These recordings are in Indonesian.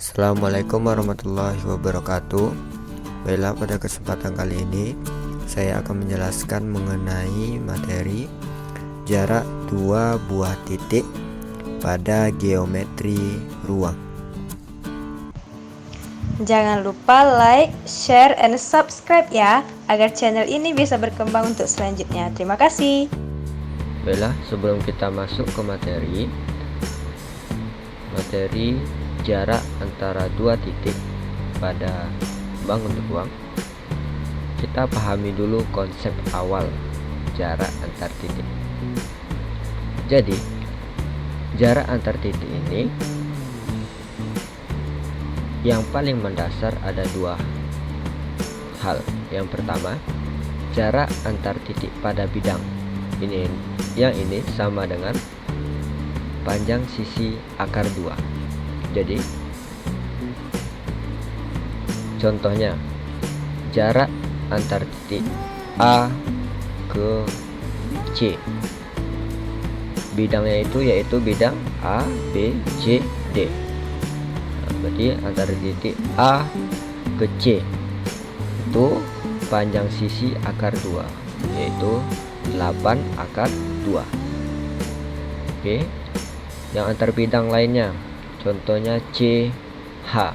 Assalamualaikum warahmatullahi wabarakatuh. Baiklah, pada kesempatan kali ini saya akan menjelaskan mengenai materi jarak dua buah titik pada geometri ruang. Jangan lupa like, share, and subscribe ya, agar channel ini bisa berkembang untuk selanjutnya. Terima kasih. Baiklah, sebelum kita masuk ke materi jarak antara dua titik pada bangun ruang, kita pahami dulu konsep awal jarak antar titik. Jadi, jarak antar titik ini yang paling mendasar ada dua hal. Yang pertama, jarak antar titik pada bidang. Yang ini sama dengan panjang sisi akar 2. Jadi contohnya, jarak antar titik A ke C, bidangnya yaitu bidang A, B, C, D. Berarti antara titik A ke C itu panjang sisi akar 2, yaitu 8 akar 2. Oke. Yang antar bidang lainnya, contohnya C, H.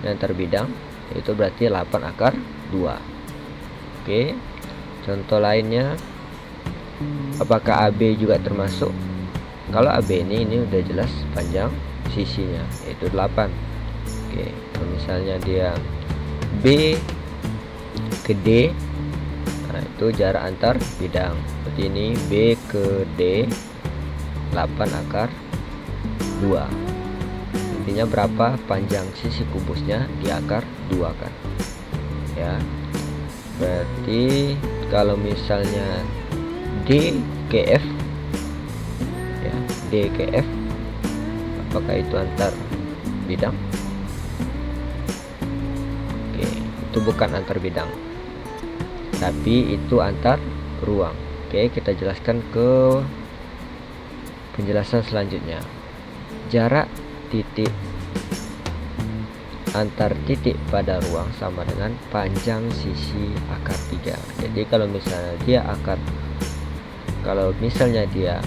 Yang antar bidang itu berarti 8 akar 2. Oke. Contoh lainnya, apakah AB juga termasuk? Kalau AB ini udah jelas panjang sisinya, yaitu 8. Oke, kalau misalnya dia B ke D, nah itu jarak antar bidang. Seperti ini, B ke D 8 akar 2. Intinya berapa panjang sisi kubusnya di akar 2 kan ya. Berarti kalau misalnya D ke F ya, D ke F, apakah itu antar bidang? Oke, itu bukan antar bidang, tapi itu antar ruang. Oke, kita jelaskan ke penjelasan selanjutnya. Jarak titik antar titik pada ruang sama dengan panjang sisi akar 3. Jadi kalau misalnya dia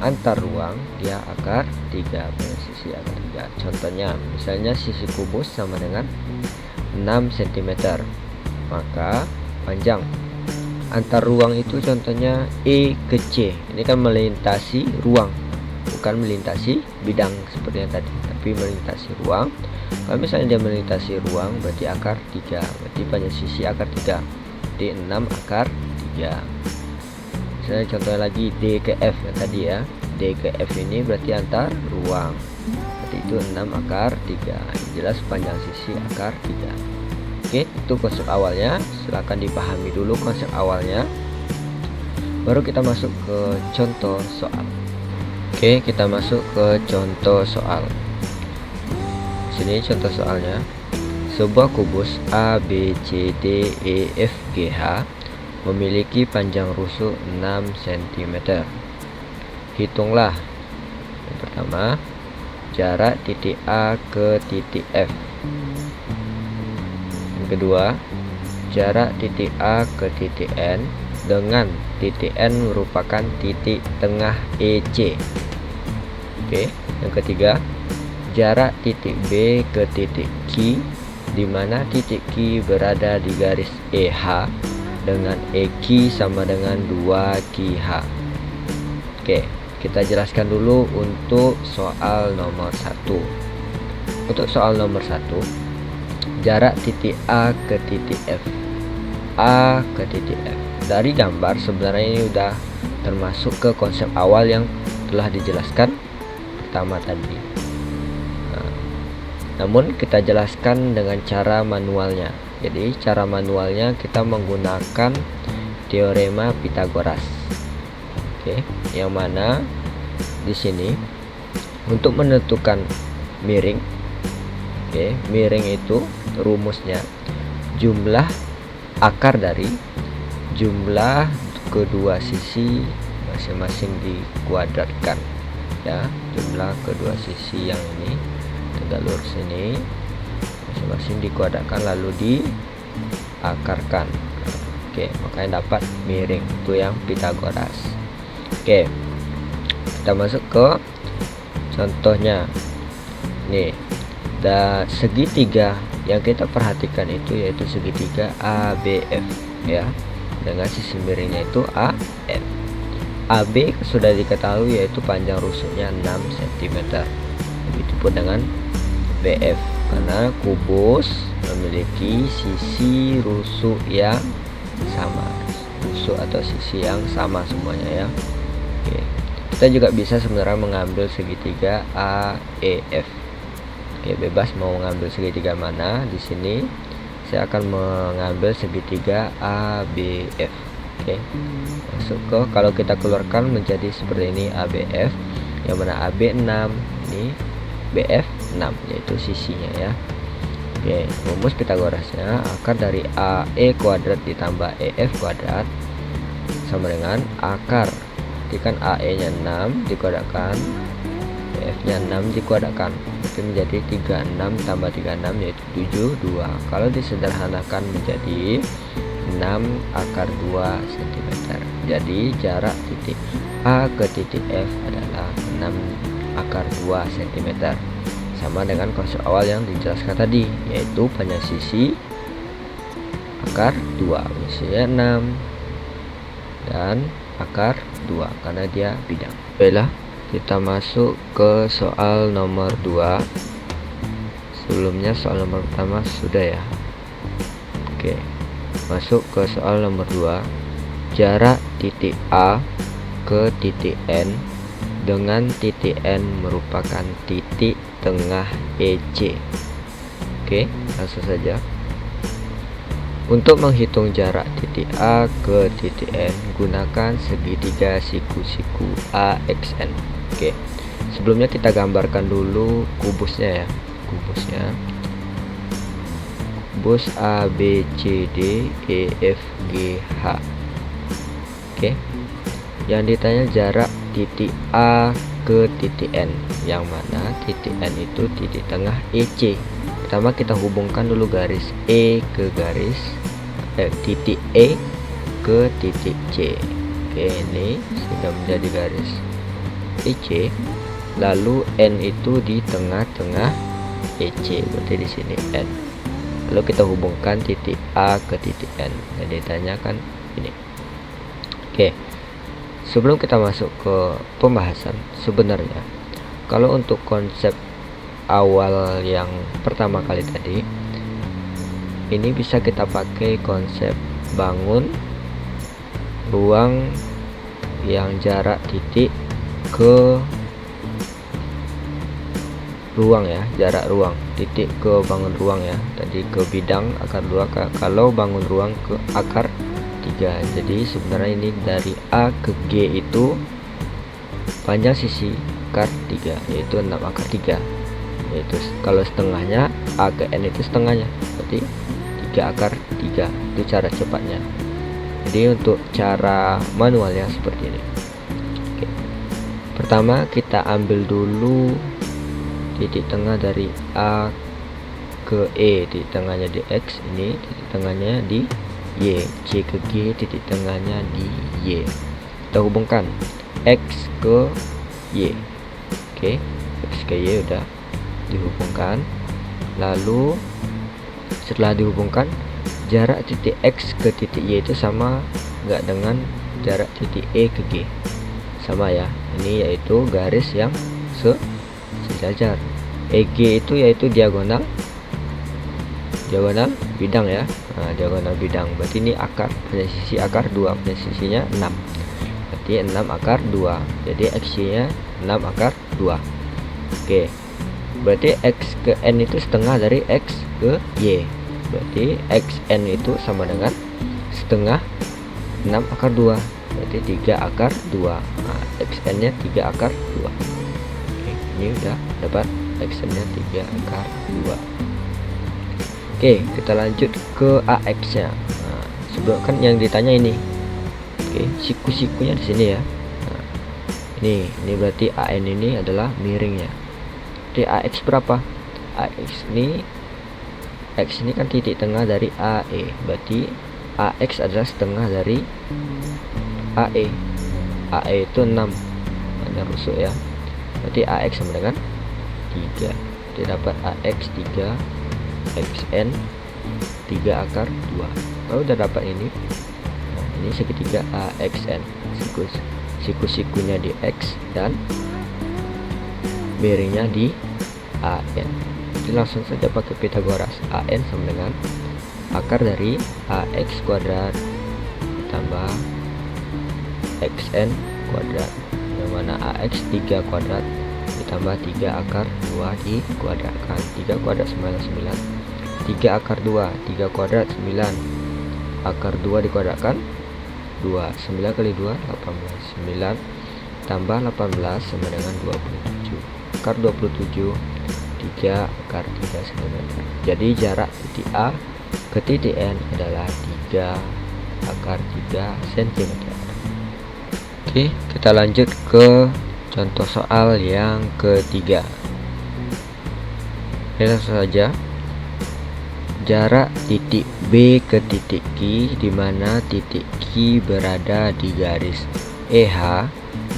antar ruang, dia akar 3, sisi akar 3. Contohnya, misalnya sisi kubus sama dengan 6 cm, maka panjang antar ruang itu contohnya E ke C. Ini kan melintasi ruang, bukan melintasi bidang seperti yang tadi, tapi melintasi ruang. Kalau misalnya dia melintasi ruang, berarti akar 3, berarti panjang sisi akar 3, D 6 akar 3. Misalnya contohnya lagi D ke F yang tadi ya, D ke F ini berarti antar ruang, berarti itu 6 akar 3. Jelas panjang sisi akar 3. Oke, itu konsep awalnya. Silahkan dipahami dulu konsep awalnya, baru kita masuk ke contoh soal. Oke, kita masuk ke contoh soal. Sini contoh soalnya. Sebuah kubus A, B, C, D, E, F, G, H memiliki panjang rusuk 6 cm. Hitunglah. Yang pertama, jarak titik A ke titik F. Yang kedua, jarak titik A ke titik N dengan titik N merupakan titik tengah EC. Oke, yang ketiga, jarak titik B ke titik Q, di mana titik Q berada di garis EH dengan EQ sama dengan 2QH. Oke, kita jelaskan dulu untuk soal nomor 1. Untuk soal nomor 1, jarak titik A ke titik F. A ke titik F. Dari gambar sebenarnya ini udah termasuk ke konsep awal yang telah dijelaskan pertama tadi. Namun kita jelaskan dengan cara manualnya. Jadi cara manualnya kita menggunakan teorema Pythagoras. Oke, yang mana di sini untuk menentukan miring. Oke, miring itu rumusnya jumlah akar dari jumlah kedua sisi masing-masing dikuadratkan ya, jumlah kedua sisi yang ini tegak lurus ini masing-masing dikuadratkan lalu diakarkan. Oke, makanya dapat miring. Itu yang Pitagoras. Oke, kita masuk ke contohnya. Nih, segitiga yang kita perhatikan itu yaitu segitiga ABF ya, dengan sisi miringnya itu AF. AB sudah diketahui yaitu panjang rusuknya 6 cm. Begitupun dengan BF, karena kubus memiliki sisi rusuk yang sama, rusuk atau sisi yang sama semuanya ya. Oke, kita juga bisa sebenarnya mengambil segitiga AEF. Oke, bebas mau mengambil segitiga mana. Di sini saya akan mengambil segitiga ABF. Oke, masuk ke, kalau kita keluarkan menjadi seperti ini ABF, yang mana AB 6, ini BF 6, yaitu sisinya ya. Oke, rumus Pitagorasnya akar dari AE kuadrat ditambah EF kuadrat sama dengan akar, jadi kan AE nya 6 dikuadratkan, EF nya 6 dikuadratkan, itu menjadi 36 tambah 36 yaitu 72. Kalau disederhanakan menjadi 6 akar 2 cm. Jadi jarak titik A ke titik F adalah 6 akar 2 cm, sama dengan konsep awal yang dijelaskan tadi, yaitu panjang sisi akar 2, misalnya 6 dan akar 2 karena dia bidang. Baiklah, kita masuk ke soal nomor 2. Sebelumnya soal nomor pertama sudah ya. Oke, masuk ke soal nomor 2. Jarak titik A ke titik N dengan titik N merupakan titik tengah EC. Oke, langsung saja. Untuk menghitung jarak titik A ke titik N, gunakan segitiga siku-siku AXN. Oke, sebelumnya kita gambarkan dulu kubusnya ya. Kubus A, B, C, D, E, F, G, H. Oke, yang ditanya jarak titik A ke titik N, yang mana titik N itu titik tengah EC. Pertama kita hubungkan dulu garis E ke garis titik E ke titik C. Oke, ini sudah menjadi garis EC. Lalu N itu di tengah-tengah EC, berarti di sini N. Lalu kita hubungkan titik A ke titik N. Yang ditanyakan ini. Oke, sebelum kita masuk ke pembahasan, sebenarnya kalau untuk konsep awal yang pertama kali tadi, ini bisa kita pakai konsep bangun ruang yang jarak titik ke ruang ya, jarak ruang titik ke bangun ruang ya, tadi ke bidang akar 2, kalau bangun ruang ke akar 3. Jadi sebenarnya ini dari A ke G itu panjang sisi akar 3, yaitu 6 akar 3, yaitu kalau setengahnya A ke N itu setengahnya, berarti 3 akar 3. Itu cara cepatnya. Jadi untuk cara manualnya seperti ini. Oke, pertama kita ambil dulu titik tengah dari A ke E, titik tengahnya di X, ini titik tengahnya di Y, C ke G, titik tengahnya di Y. Kita hubungkan X ke Y. Oke, X ke Y udah dihubungkan. Lalu setelah dihubungkan, jarak titik X ke titik Y itu sama nggak dengan jarak titik E ke G? Sama ya, ini yaitu garis yang sejajar. EG itu yaitu diagonal bidang ya. Nah, diagonal bidang, berarti ini akar, punya sisi akar 2, punya sisinya 6, berarti 6 akar 2, jadi X nya 6 akar 2. Oke, berarti X ke N itu setengah dari X ke Y, berarti XN itu sama dengan setengah 6 akar 2, berarti 3 akar 2. Nah, XN nya 3 akar 2. Oke, ini udah dapat XN nya 3 akar 2. Oke, kita lanjut ke AX nya. Nah, sebelum kan yang ditanya ini. Oke, siku-sikunya di sini ya. Nah, ini berarti AN ini adalah miringnya. Jadi AX berapa? AX ini, X ini kan titik tengah dari AE, berarti AX adalah setengah dari AE. AE itu 6, panjang rusuk ya, berarti AX sama dengan 3. Kita dapat AX 3 XN 3 akar 2. Kalau udah dapat ini, nah ini segitiga AXN, siku-sikunya di X dan miringnya di AN. Jadi langsung saja pakai Pythagoras. AN sama dengan akar dari AX kuadrat ditambah XN kuadrat, yang mana AX 3 kuadrat ditambah 3 akar 2 dikuadratkan. 3 kuadrat 9, 3 akar 2, 3 kuadrat 9, akar 2 dikuadratkan 2, 9 kali 2 18, 9 tambah 18 sama dengan 27, akar 27, 3 akar 3 cm. Jadi jarak titik A ke titik N adalah 3 akar 3 cm. Oke, kita lanjut ke contoh soal yang ketiga. Langsung saja. Jarak titik B ke titik Q, di mana titik Q berada di garis EH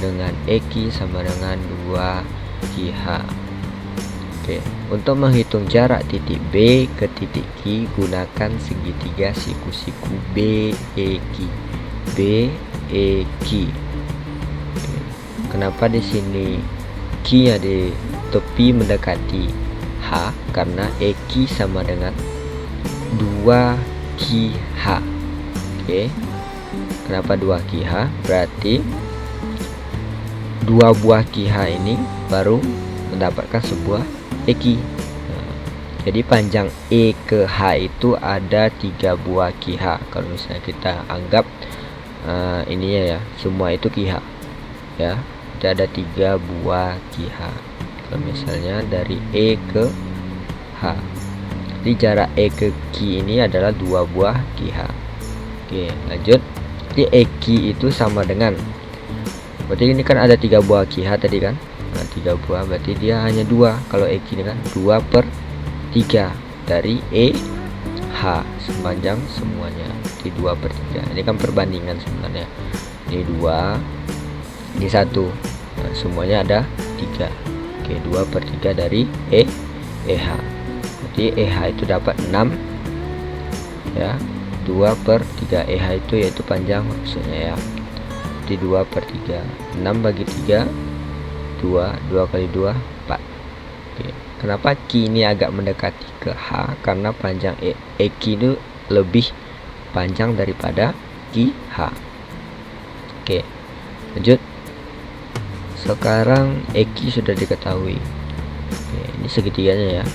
dengan EQ sama dengan 2QH. Oke, untuk menghitung jarak titik B ke titik Q, gunakan segitiga siku-siku BEQ. BEQ. Oke. Kenapa di sini Q ada di tepi mendekati H? Karena EQ sama dengan 2QH. Oke. Kenapa 2QH? Berarti 2 buah QH ini baru mendapatkan sebuah EQ. Nah, jadi panjang E ke H itu ada 3 buah QH. Kalau misalnya kita anggap ininya ya, semua itu QH ya, ada 3 buah QH. Kalau misalnya dari E ke H, jadi jarak E ke Q ini adalah 2 buah QH. Oke, lanjut. Jadi EQ itu sama dengan, berarti ini kan ada 3 buah QH tadi kan, nah 3 buah berarti dia hanya 2. Kalau EQ ini kan 2/3 dari EH sepanjang semuanya, di 2/3. Ini kan perbandingan sebenarnya, ini 2, ini 1, nah, semuanya ada 3. Oke, 2/3 dari EH. Jadi EH itu dapat 6 ya, 2/3 EH itu yaitu panjang rusuknya ya, di 2/3. 6 bagi 3 2, 2 kali 2 4. Oke. Kenapa Q ini agak mendekati ke H? Karena panjang EQ itu lebih panjang daripada QH. Oke, lanjut. Sekarang EQ sudah diketahui. Oke, ini segitiganya ya.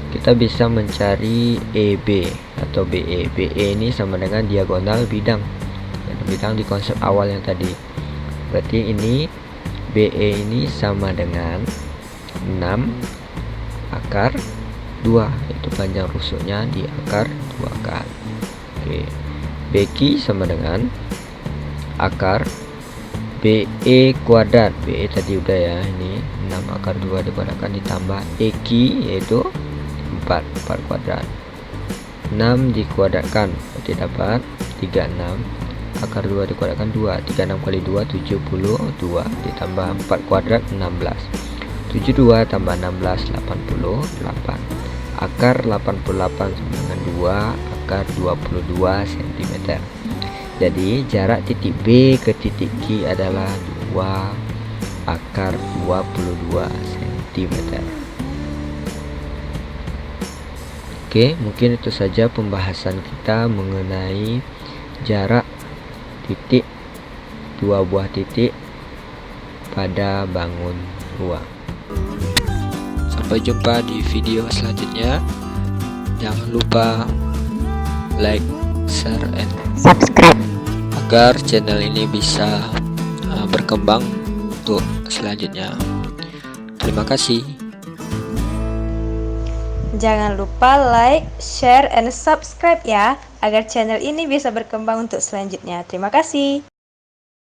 Kita bisa mencari EB atau BE. BE ini sama dengan diagonal bidang. Bidang di konsep awal yang tadi. Berarti ini BE ini sama dengan 6 akar 2, itu panjang rusuknya di akar 2 kan. Oke. BQ sama dengan akar BE kuadrat. BE tadi udah ya, ini 6 akar 2 dikuadratkan ditambah EQ yaitu 4 kuadrat. 6 dikuadratkan berarti dapat 36 akar 2 dikuadratkan 2, 36 kali 2 72 ditambah 4 kuadrat 16, 72 tambah 16 88, akar 88 sama dengan 2 akar 22 cm. Jadi jarak titik B ke titik Q adalah 2 akar 22 cm. Oke, mungkin itu saja pembahasan kita mengenai jarak titik, 2 buah titik pada bangun ruang. Sampai jumpa di video selanjutnya. Jangan lupa like, share, and subscribe agar channel ini bisa berkembang untuk selanjutnya. Terima kasih. Jangan lupa like, share, and subscribe ya, agar channel ini bisa berkembang untuk selanjutnya. Terima kasih.